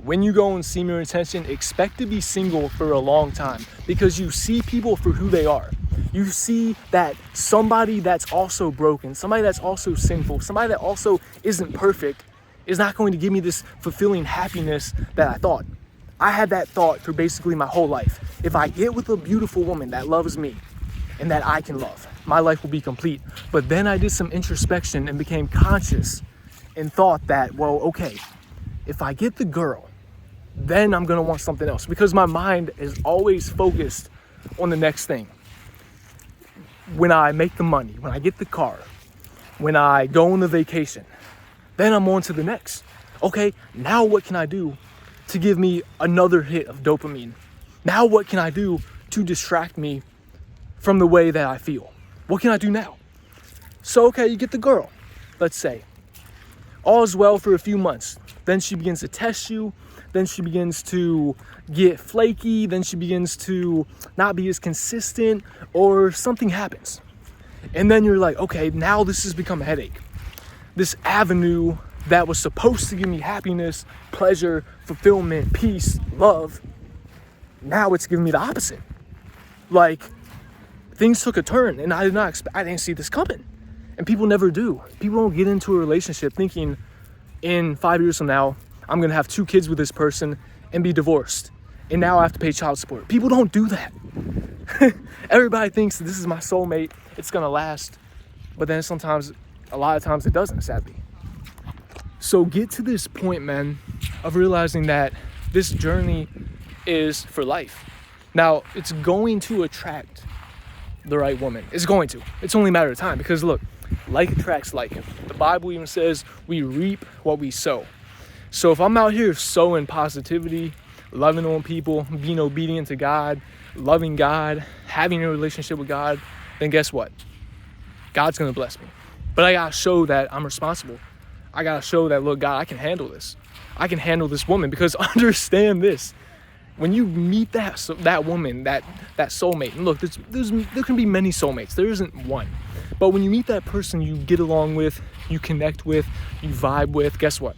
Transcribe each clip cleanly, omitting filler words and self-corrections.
when you go and seem your intention, expect to be single for a long time, because you see people for who they are. You see that somebody that's also broken, somebody that's also sinful, somebody that also isn't perfect is not going to give me this fulfilling happiness that I thought. I had that thought for basically my whole life. If I get with a beautiful woman that loves me and that I can love, my life will be complete. But then I did some introspection and became conscious and thought that, well, okay, if I get the girl, then I'm gonna want something else, because my mind is always focused on the next thing. When I make the money, when I get the car, when I go on the vacation, then I'm on to the next. Okay, now what can I do to give me another hit of dopamine? Now what can I do to distract me from the way that I feel? What can I do now? So, okay, you get the girl, let's say. All is well for a few months. Then she begins to test you. Then she begins to get flaky. Then she begins to not be as consistent, or something happens. And then you're like, okay, now this has become a headache. This avenue that was supposed to give me happiness, pleasure, fulfillment, peace, love, now it's giving me the opposite. Like, things took a turn, and I didn't see this coming. And people never do. People don't get into a relationship thinking in 5 years from now, I'm gonna have 2 kids with this person and be divorced, and now I have to pay child support. People don't do that. Everybody thinks that this is my soulmate, it's gonna last, but then a lot of times it doesn't, sadly. So get to this point, man, of realizing that this journey is for life. Now, it's going to attract the right woman. It's going to. It's only a matter of time, because look, like attracts like. The Bible even says we reap what we sow. So if I'm out here sowing positivity, loving on people, being obedient to God, loving God, having a relationship with God, then guess what? God's going to bless me. But I got to show that I'm responsible. I got to show that, look, God, I can handle this. I can handle this woman, because understand this. When you meet that woman, that soulmate, and look, there can be many soulmates. There isn't one. But when you meet that person you get along with, you connect with, you vibe with, guess what?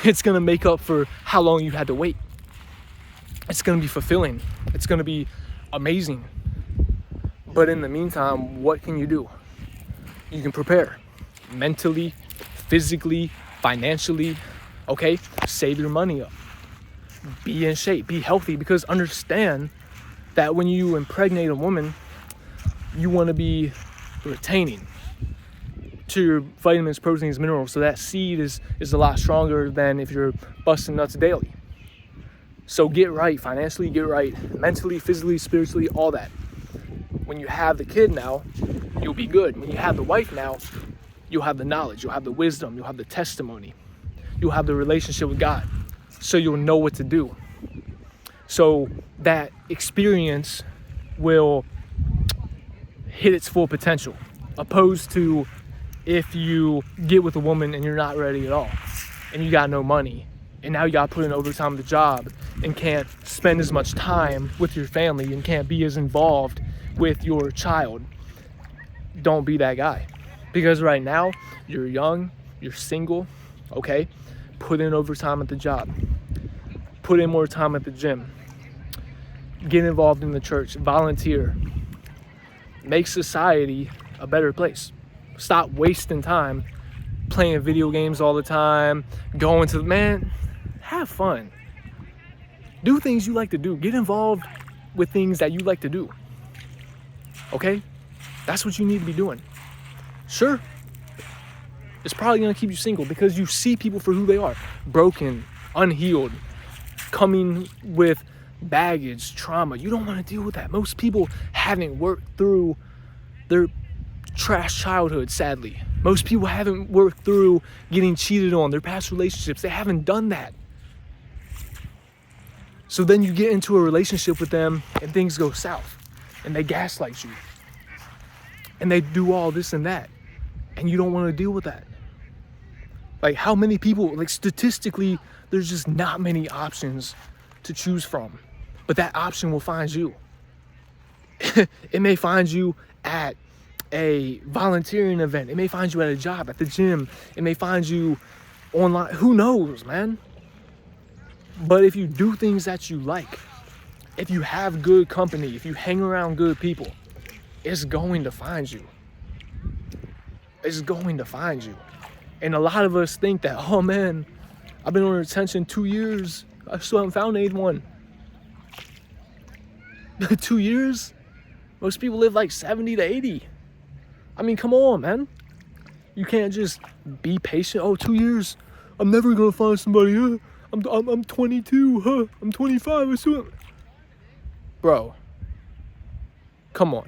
It's going to make up for how long you had to wait. It's going to be fulfilling. It's going to be amazing. But in the meantime, what can you do? You can prepare mentally, physically, financially, okay? Save your money up. Be in shape, be healthy, because understand that when you impregnate a woman, you want to be retaining to your vitamins, proteins, minerals, so that seed is a lot stronger than if you're busting nuts daily. So get right financially, get right mentally, physically, spiritually, all that. When you have the kid now, you'll be good. When you have the wife now, you'll have the knowledge, you'll have the wisdom, you'll have the testimony, you'll have the relationship with God. So you'll know what to do. So that experience will hit its full potential, opposed to if you get with a woman and you're not ready at all, and you got no money, and now you got to put in overtime at the job, and can't spend as much time with your family, and can't be as involved with your child. Don't be that guy, because right now you're young, you're single, okay? Put in overtime at the job. Put in more time at the gym. Get involved in the church. Volunteer. Make society a better place. Stop wasting time playing video games all the time. Have fun. Do things you like to do. Get involved with things that you like to do. Okay? That's what you need to be doing. Sure, it's probably going to keep you single, because you see people for who they are. Broken, unhealed, coming with baggage, trauma. You don't want to deal with that. Most people haven't worked through their trash childhood, sadly. Most people haven't worked through getting cheated on, their past relationships. They haven't done that. So then you get into a relationship with them and things go south, and they gaslight you, and they do all this and that, and you don't want to deal with that. Like, how many people, like, statistically, there's just not many options to choose from, but that option will find you. It may find you at a volunteering event. It may find you at a job, at the gym. It may find you online. Who knows, man? But if you do things that you like, if you have good company, if you hang around good people, it's going to find you. It's going to find you. And a lot of us think that, oh man, I've been on retention 2 years. I still haven't found anyone. 2 years? Most people live like 70 to 80. I mean, come on, man. You can't just be patient. Oh, 2 years. I'm never gonna find somebody. I'm 22. I'm 25. Bro, come on.